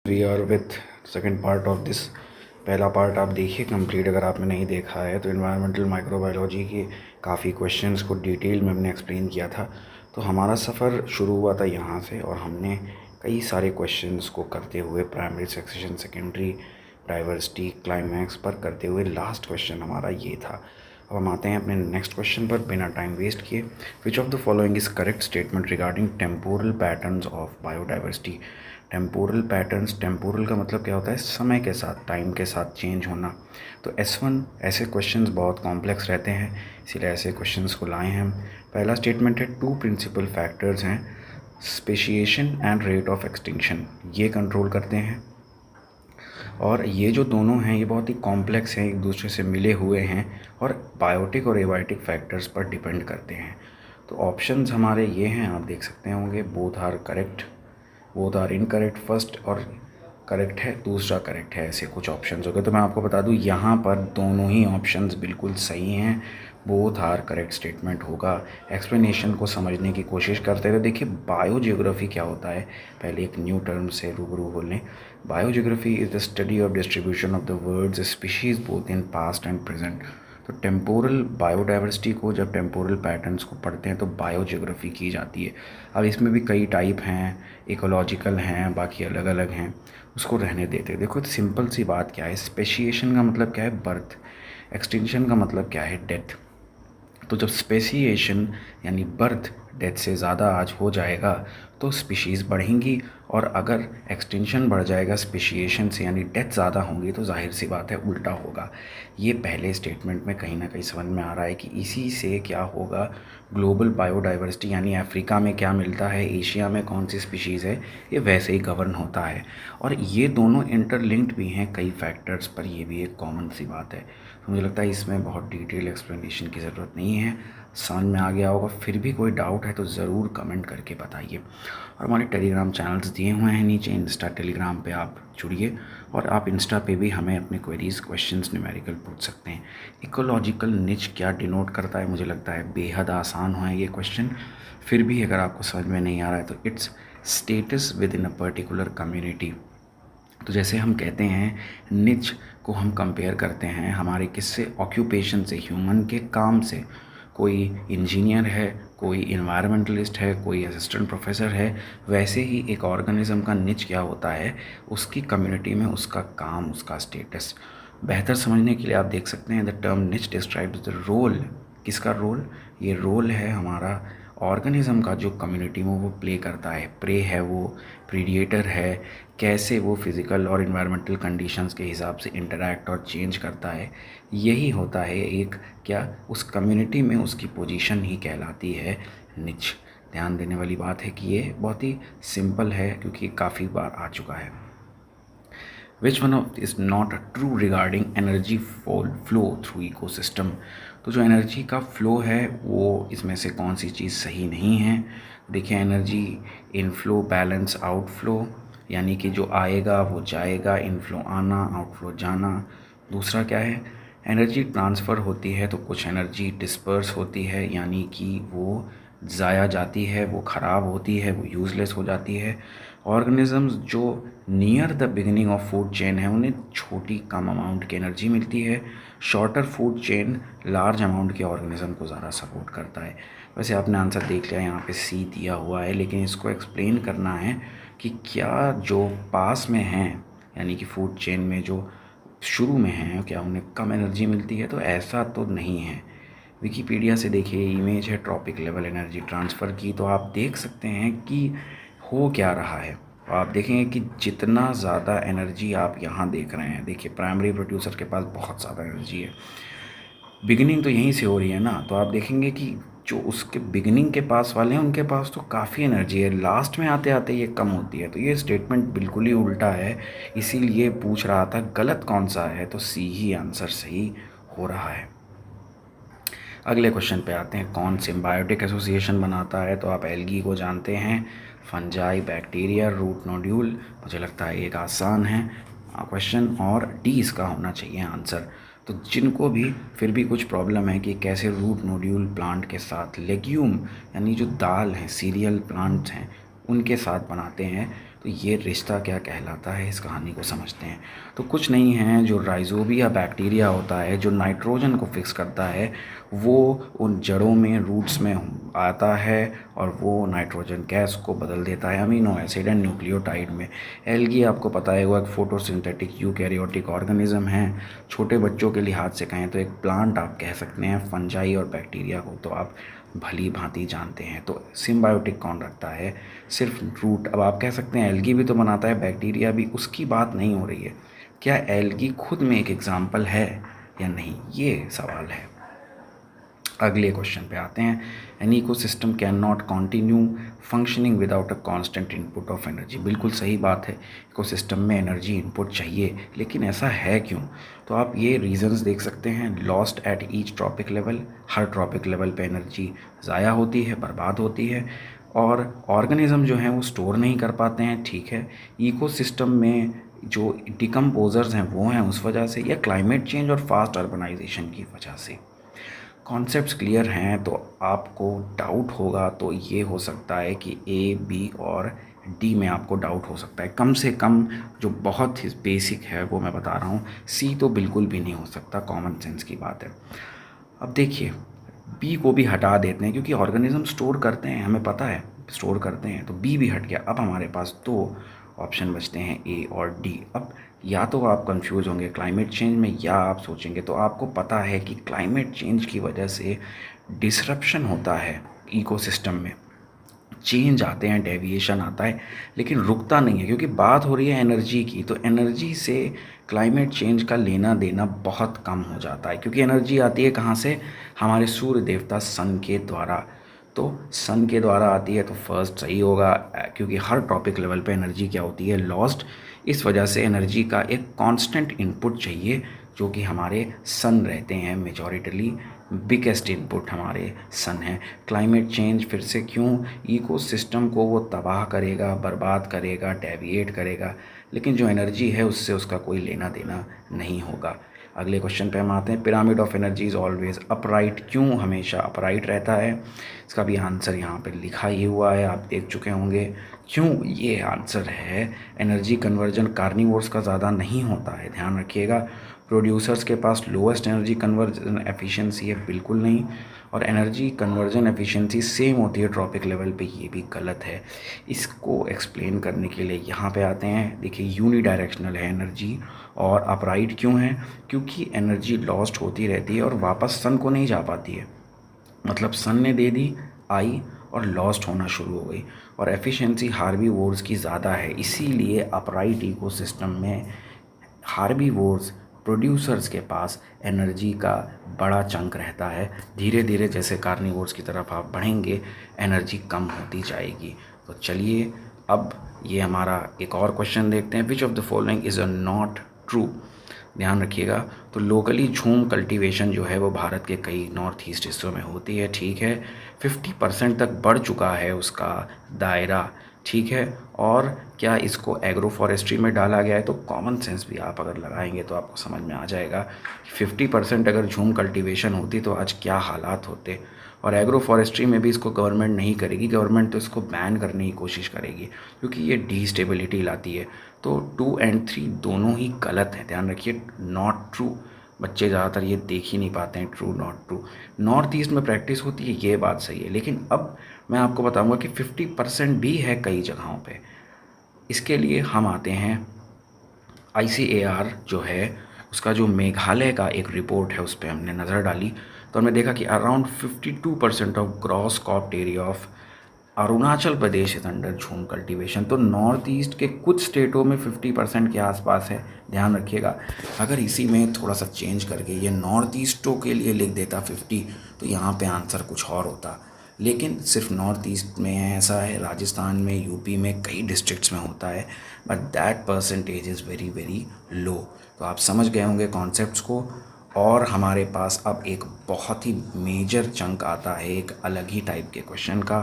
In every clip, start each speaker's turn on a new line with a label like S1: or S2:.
S1: We are with second part of this. पहला part आप देखिए कंप्लीट, अगर आपने नहीं देखा है तो इन्वायरमेंटल माइक्रोबायोलॉजी के काफ़ी क्वेश्चंस को डिटेल में हमने एक्सप्लेन किया था। तो हमारा सफ़र शुरू हुआ था यहाँ से और हमने कई सारे क्वेश्चंस को करते हुए primary, section, secondary, diversity, climax पर करते हुए लास्ट क्वेश्चन हमारा ये था। अब हम आते हैं अपने नेक्स्ट क्वेश्चन पर बिना टाइम वेस्ट किए। Which of the following is correct statement regarding temporal patterns of biodiversity. Temporal patterns, temporal का मतलब क्या होता है? समय के साथ, टाइम के साथ चेंज होना। तो S1 ऐसे क्वेश्चंस बहुत कॉम्प्लेक्स रहते हैं, इसीलिए ऐसे क्वेश्चंस को लाए हैं हम। पहला स्टेटमेंट है, टू प्रिंसिपल फैक्टर्स हैं speciation and rate of extinction, ये कंट्रोल करते हैं। और ये जो दोनों हैं ये बहुत ही कॉम्प्लेक्स हैं, एक दूसरे से मिले हुए हैं और बायोटिक और एबायोटिक फैक्टर्स पर डिपेंड करते हैं। तो ऑप्शंस हमारे ये हैं, आप देख सकते होंगे। Both are correct, both are incorrect, first और करेक्ट है, दूसरा करेक्ट है, ऐसे कुछ ऑप्शंस हो गए। तो मैं आपको बता दूं यहाँ पर दोनों ही ऑप्शंस बिल्कुल सही हैं, बोथ आर करेक्ट स्टेटमेंट होगा। एक्सप्लेनेशन को समझने की कोशिश करते रहे। देखिए बायोजियोग्राफी क्या होता है, पहले एक न्यू टर्म से रूबरू हो लें। Biogeography is the study of distribution of the world's species both in past and present. तो टेम्पोरल बायोडाइवर्सिटी को, जब टेम्पोरल पैटर्न्स को पढ़ते हैं तो बायोजियोग्राफी की जाती है। अब इसमें भी कई टाइप हैं, इकोलॉजिकल हैं, बाकी अलग अलग हैं, उसको रहने देते हैं। देखो सिंपल सी बात क्या है, स्पेशिएशन का मतलब क्या है? बर्थ। एक्सटिंक्शन का मतलब क्या है? डेथ। तो जब स्पेशिएशन यानी बर्थ डेथ से ज़्यादा आज हो जाएगा तो स्पीशीज़ बढ़ेंगी, और अगर एक्सटेंशन बढ़ जाएगा स्पेशिएशन से यानी डेथ ज़्यादा होंगी तो जाहिर सी बात है उल्टा होगा। ये पहले स्टेटमेंट में कहीं ना कहीं समझ में आ रहा है कि इसी से क्या होगा, ग्लोबल बायोडाइवर्सिटी यानी अफ्रीका में क्या मिलता है, एशिया में कौन सी स्पीशीज़ है, ये वैसे ही गवर्न होता है। और ये दोनों इंटरलिंक्ड भी हैं कई फैक्टर्स पर, ये भी एक कॉमन सी बात है। तो मुझे लगता है इसमें बहुत डिटेल एक्सप्लेनेशन की ज़रूरत नहीं है, समझ में आ गया होगा। फिर भी कोई डाउट है तो ज़रूर कमेंट करके बताइए। और हमारे टेलीग्राम चैनल्स दिए हुए हैं नीचे, इंस्टा टेलीग्राम पे आप जुड़िए, और आप इंस्टा पे भी हमें अपने क्वेरीज, क्वेश्चंस, न्यूमेरिकल पूछ सकते हैं। इकोलॉजिकल निच क्या डिनोट करता है? मुझे लगता है बेहद आसान है ये क्वेश्चन, फिर भी अगर आपको समझ में नहीं आ रहा है तो it's status with in a particular community. तो जैसे हम कहते हैं निच को हम कंपेयर करते हैं हमारे किससे? ऑक्यूपेशन से, ह्यूमन के काम से। कोई इंजीनियर है, कोई इन्वायरमेंटलिस्ट है, कोई असिस्टेंट प्रोफेसर है, वैसे ही एक ऑर्गेनिज्म का निच क्या होता है? उसकी कम्युनिटी में उसका काम, उसका स्टेटस। बेहतर समझने के लिए आप देख सकते हैं द टर्म निच डिस्क्राइब्स द रोल। किसका रोल? ये रोल है हमारा ऑर्गेनिज्म का जो कम्युनिटी में वो प्ले करता है। प्रे है वो, प्रीडिएटर है, कैसे वो फिज़िकल और इन्वायरमेंटल कंडीशंस के हिसाब से इंटरैक्ट और चेंज करता है, यही होता है एक क्या, उस कम्युनिटी में उसकी पोजीशन ही कहलाती है निच। ध्यान देने वाली बात है कि ये बहुत ही सिंपल है क्योंकि काफ़ी बार आ चुका है। Which one of is not true regarding energy flow through ecosystem. तो जो एनर्जी का फ्लो है वो इसमें से कौन सी चीज़ सही नहीं है? देखिए एनर्जी इनफ्लो बैलेंस आउटफ्लो, यानी कि जो आएगा वो जाएगा, इनफ्लो आना, आउटफ्लो जाना। दूसरा क्या है? एनर्जी ट्रांसफ़र होती है तो कुछ एनर्जी डिस्पर्स होती है, यानी कि वो ज़ाया जाती है, वो ख़राब होती है, वो यूज़लेस हो जाती है। ऑर्गेनिजम्स जो near the beginning of food chain है उन्हें छोटी कम अमाउंट की एनर्जी मिलती है। Shorter food chain large amount के ऑर्गेनिज्म को ज़्यादा सपोर्ट करता है। वैसे आपने आंसर देख लिया, यहाँ पे सी दिया हुआ है, लेकिन इसको एक्सप्लेन करना है कि क्या जो पास में हैं यानी कि फूड चेन में जो शुरू में हैं, क्या उन्हें कम एनर्जी मिलती है? तो ऐसा तो नहीं है। विकीपीडिया से देखिए, इमेज है ट्रॉपिक लेवल एनर्जी ट्रांसफ़र की, तो आप देख सकते हैं कि हो क्या रहा है। तो आप देखेंगे कि जितना ज़्यादा एनर्जी आप यहाँ देख रहे हैं, देखिए प्राइमरी प्रोड्यूसर के पास बहुत ज़्यादा एनर्जी है, बिगिनिंग तो यहीं से हो रही है ना। तो आप देखेंगे कि जो उसके बिगिनिंग के पास वाले हैं उनके पास तो काफ़ी एनर्जी है, लास्ट में आते आते ये कम होती है। तो ये स्टेटमेंट बिल्कुल ही उल्टा है, इसीलिए पूछ रहा था गलत कौन सा है, तो सी ही आंसर सही हो रहा है। अगले क्वेश्चन पे आते हैं, कौन सिम्बायोटिक एसोसिएशन बनाता है? तो आप एल्गी को जानते हैं, फंजाई, बैक्टीरिया, रूट नोड्यूल। मुझे लगता है एक आसान है क्वेश्चन, और डी इसका होना चाहिए आंसर। तो जिनको भी फिर भी कुछ प्रॉब्लम है कि कैसे रूट नोड्यूल प्लांट के साथ लेग्यूम यानी जो दाल हैं, सीरियल प्लांट्स हैं, उनके साथ बनाते हैं, तो ये रिश्ता क्या कहलाता है, इस कहानी को समझते हैं। तो कुछ नहीं है, जो राइजोबिया बैक्टीरिया होता है जो नाइट्रोजन को फिक्स करता है, वो उन जड़ों में, रूट्स में आता है और वो नाइट्रोजन गैस को बदल देता है अमीनो एसिड एंड न्यूक्लियोटाइड में। एल्गी आपको पता है वो एक फोटोसिंथेटिक यूकैरियोटिक ऑर्गेनिज्म है। छोटे बच्चों के लिहाज से कहें तो एक प्लांट आप कह सकते हैं। फंजाई और बैक्टीरिया को तो आप भली भांति जानते हैं। तो सिम्बायोटिक कौन रखता है, सिर्फ रूट। अब आप कह सकते हैं एल्गी भी तो बनाता है, बैक्टीरिया भी, उसकी बात नहीं हो रही है। क्या एल्गी खुद में एक एग्जाम्पल है या नहीं, ये सवाल है। अगले क्वेश्चन पे आते हैं। An ecosystem can not continue functioning without a constant input of energy. बिल्कुल सही बात है, इकोसिस्टम में एनर्जी इनपुट चाहिए, लेकिन ऐसा है क्यों? तो आप ये रीजंस देख सकते हैं। Lost at each trophic level, her trophic level पे एनर्जी ज़ाया होती है, बर्बाद होती है, और ऑर्गेनिज्म जो हैं वो स्टोर नहीं कर पाते हैं, ठीक है। इकोसिस्टम में जो डिकम्पोजर्स हैं वो हैं उस वजह से, या क्लाइमेट चेंज और फास्ट अर्बनाइजेशन की वजह से। कॉन्सेप्ट्स क्लियर हैं तो आपको डाउट होगा तो ये हो सकता है कि ए, बी और डी में आपको डाउट हो सकता है। कम से कम जो बहुत ही बेसिक है वो मैं बता रहा हूँ। सी तो बिल्कुल भी नहीं हो सकता, कॉमन सेंस की बात है। अब देखिए, बी को भी हटा देते हैं क्योंकि ऑर्गेनिज्म स्टोर करते हैं, हमें पता है स्टोर करते हैं, तो बी भी हट गया। अब हमारे पास दो ऑप्शन बचते हैं, ए और डी। अब या तो आप कंफ्यूज होंगे क्लाइमेट चेंज में, या आप सोचेंगे, तो आपको पता है कि क्लाइमेट चेंज की वजह से डिसरप्शन होता है इकोसिस्टम में, चेंज आते हैं, डेविएशन आता है, लेकिन रुकता नहीं है क्योंकि बात हो रही है एनर्जी की। तो एनर्जी से क्लाइमेट चेंज का लेना देना बहुत कम हो जाता है, क्योंकि एनर्जी आती है कहाँ से, हमारे सूर्य देवता सन के द्वारा। तो सन के द्वारा आती है तो फर्स्ट सही होगा, क्योंकि हर टॉपिक लेवल पे एनर्जी क्या होती है, लॉस्ट। इस वजह से एनर्जी का एक कांस्टेंट इनपुट चाहिए, जो कि हमारे सन रहते हैं मेजॉरिटली। बिगेस्ट इनपुट हमारे सन है। क्लाइमेट चेंज फिर से क्यों, इकोसिस्टम को वो तबाह करेगा, बर्बाद करेगा, डेविएट करेगा, लेकिन जो एनर्जी है उससे उसका कोई लेना देना नहीं होगा। अगले क्वेश्चन पे हम आते हैं। Pyramid of energy is always upright. क्यों हमेशा अपराइट रहता है? इसका भी आंसर यहाँ पे लिखा ही हुआ है, आप देख चुके होंगे। क्यों, ये आंसर है, एनर्जी कन्वर्जन कार्निवोर्स का ज़्यादा नहीं होता है, ध्यान रखिएगा। प्रोड्यूसर्स के पास लोएस्ट एनर्जी कन्वर्जन एफिशिएंसी है, बिल्कुल नहीं। और एनर्जी कन्वर्जन एफिशिएंसी सेम होती है ट्रॉपिक लेवल पे, ये भी गलत है। इसको एक्सप्लेन करने के लिए यहाँ पे आते हैं। देखिए, यूनिडायरेक्शनल है एनर्जी, और अपराइट क्यों है? क्योंकि एनर्जी लॉस्ट होती रहती है और वापस सन को नहीं जा पाती है। मतलब सन ने दे दी, आई और लॉस्ट होना शुरू हो गई। और एफिशिएंसी हार्बीवोर्स की ज़्यादा है, इसीलिए अपराइट इकोसिस्टम में हार्बीवोर्स प्रोड्यूसर्स के पास एनर्जी का बड़ा चंक रहता है। धीरे धीरे जैसे कार्निवोर्स की तरफ आप बढ़ेंगे, एनर्जी कम होती जाएगी। तो चलिए, अब ये हमारा एक और क्वेश्चन देखते हैं। Which of the following is a not true? ध्यान रखिएगा। तो लोकली झूम कल्टीवेशन जो है वो भारत के कई नॉर्थ ईस्ट हिस्सों में होती है, ठीक है। 50% तक बढ़ चुका है उसका दायरा, ठीक है। और क्या इसको एग्रो फॉरेस्ट्री में डाला गया है? तो कॉमन सेंस भी आप अगर लगाएंगे तो आपको समझ में आ जाएगा कि 50% अगर झूम कल्टीवेशन होती तो आज क्या हालात होते। और एग्रो फॉरेस्ट्री में भी इसको गवर्नमेंट नहीं करेगी, गवर्नमेंट तो इसको बैन करने की कोशिश करेगी, क्योंकि ये डिस्टेबिलिटी लाती है। तो 2 और 3 दोनों ही गलत हैं, ध्यान रखिए। नॉट ट्रू, बच्चे ज़्यादातर ये देख ही नहीं पाते हैं, true not true. North east में प्रैक्टिस होती है, ये बात सही है, लेकिन अब मैं आपको बताऊंगा कि 50% भी है कई जगहों पे। इसके लिए हम आते हैं ICAR जो है, उसका जो मेघालय का एक रिपोर्ट है, उस पर हमने नज़र डाली तो हमने देखा कि around 52% of gross cropped area of Arunachal Pradesh is under jhum cultivation. तो नॉर्थ ईस्ट के कुछ स्टेटों में 50% के आसपास है, ध्यान रखिएगा। अगर इसी में थोड़ा सा चेंज करके ये नॉर्थ ईस्टों के लिए लिख देता 50, तो यहाँ पे आंसर कुछ और होता। लेकिन सिर्फ नॉर्थ ईस्ट में है ऐसा है, राजस्थान में, यूपी में, कई डिस्ट्रिक्ट्स में होता है, but that percentage is very very low. तो आप समझ गए होंगे कॉन्सेप्ट्स को। और हमारे पास अब एक बहुत ही मेजर चंक आता है एक अलग ही टाइप के क्वेश्चन का।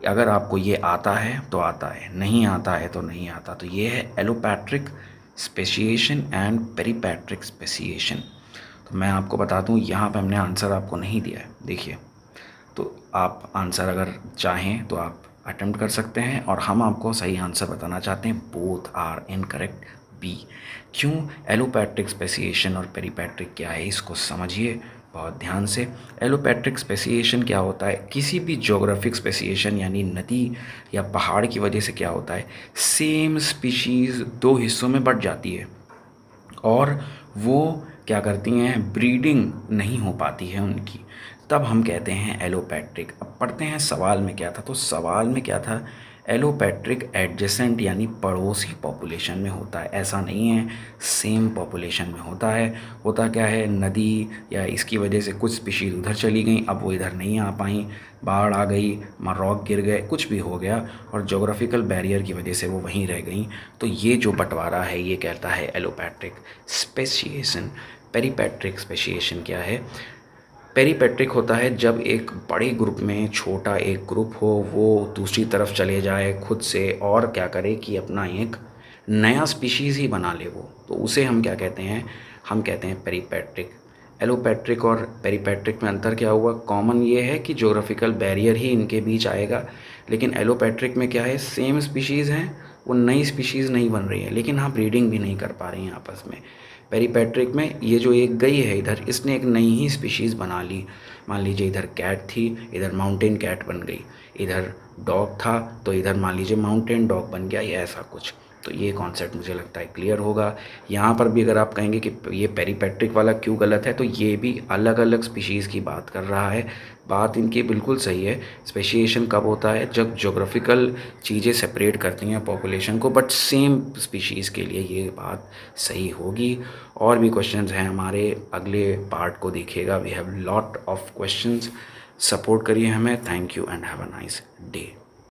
S1: अगर आपको ये आता है तो आता है, नहीं आता है तो नहीं आता। तो ये है allopatric speciation and peripatric speciation. तो मैं आपको बता दूं, यहाँ पे हमने आंसर आपको नहीं दिया है, देखिए। तो आप आंसर अगर चाहें तो आप अटेम्प्ट कर सकते हैं और हम आपको सही आंसर बताना चाहते हैं। Both are incorrect, B. क्यों? एलोपैट्रिक स्पेसिएशन और पेरीपैट्रिक क्या है इसको समझिए बहुत ध्यान से। एलोपैट्रिक स्पेसिएशन क्या होता है? किसी भी ज्योग्राफिक स्पेसिएशन यानी नदी या पहाड़ की वजह से क्या होता है, सेम स्पीशीज़ दो हिस्सों में बट जाती है और वो क्या करती हैं, ब्रीडिंग नहीं हो पाती है उनकी, तब हम कहते हैं एलोपैट्रिक। अब पढ़ते हैं सवाल में क्या था। तो सवाल में क्या था, एलोपैट्रिक एडजेसेंट यानी पड़ोसी पॉपुलेशन में होता है। ऐसा नहीं है सेम पॉपुलेशन में होता है। होता क्या है, नदी या इसकी वजह से कुछ स्पीशीज़ उधर चली गई, अब वो इधर नहीं आ पाई, बाढ़ आ गई, रॉक गिर गए, कुछ भी हो गया और जोग्राफिकल बैरियर की वजह से वो वहीं रह गई। तो ये जो बंटवारा है ये कहता है एलोपैट्रिक स्पेसिएशन। पेरीपैट्रिक स्पेसिएशन क्या है? पेरीपैट्रिक होता है जब एक बड़े ग्रुप में छोटा एक ग्रुप हो, वो दूसरी तरफ चले जाए खुद से और क्या करे कि अपना एक नया स्पीशीज़ ही बना ले वो, तो उसे हम क्या कहते हैं, हम कहते हैं पेरीपैट्रिक। एलोपैट्रिक और पेरीपैट्रिक में अंतर क्या हुआ? कॉमन ये है कि ज्योग्राफिकल बैरियर ही इनके बीच आएगा, लेकिन एलोपैट्रिक में क्या है, सेम स्पीशीज़ हैं, वो नई स्पीशीज़ नहीं बन रही है, लेकिन हाँ ब्रीडिंग भी नहीं कर पा रही हैं आपस में। पेरीपैट्रिक में ये जो एक गई है इधर, इसने एक नई ही स्पीशीज़ बना ली। मान लीजिए इधर कैट थी, इधर माउंटेन कैट बन गई, इधर डॉग था तो इधर मान लीजिए माउंटेन डॉग बन गया, या ऐसा कुछ। तो ये कॉन्सेप्ट मुझे लगता है क्लियर होगा। यहाँ पर भी अगर आप कहेंगे कि ये पेरीपैट्रिक वाला क्यों गलत है, तो ये भी अलग अलग स्पीशीज़ की बात कर रहा है। बात इनकी बिल्कुल सही है। स्पेशिएशन कब होता है? जब ज्योग्राफिकल चीज़ें सेपरेट करती हैं पॉपुलेशन को, बट सेम स्पीशीज़ के लिए ये बात सही होगी। और भी क्वेश्चंस हैं हमारे, अगले पार्ट को देखिएगा। We have lot of questions. Support करिए हमें। Thank you and have a nice day.